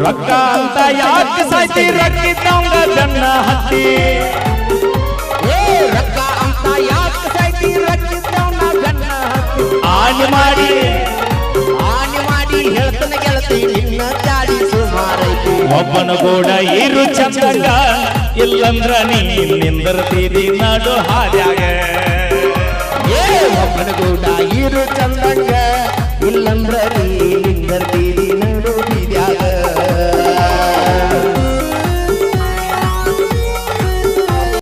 ರೊಕ್ಕ ಅಂತ ಯಾಕೆ ಸಾಯ್ತಿ ರಕ್ಕಿದ್ದಂಗ ಜನ್ನ ಹತ್ತಿ ರೊಕ್ಕ ಅಂತ ಯಾಕೆ ಸಾಯ್ತಿ ರಕ್ಕಿದ್ದಂಗ ಜನ್ನ ಹತ್ತಿ ಆನೆ ಮಾಡಿ ಹೇಳ್ತಾನೆ ಗೆಳತಿ ನಿನ್ನ ಚಾಡಿ ಸುಮಾರೈತಿ ಒಬ್ಬನ ಕೂಡ ಇರು ಚಂದಂಗ ಇಲ್ಲಂದ್ರ ನೀ ನಿಂದರ್ತೀರಿ ನಾಡು ಹಾದ್ಯಾಗ ಒಬ್ಬನ ಕೂಡ ಇರು ಚಂದಂಗ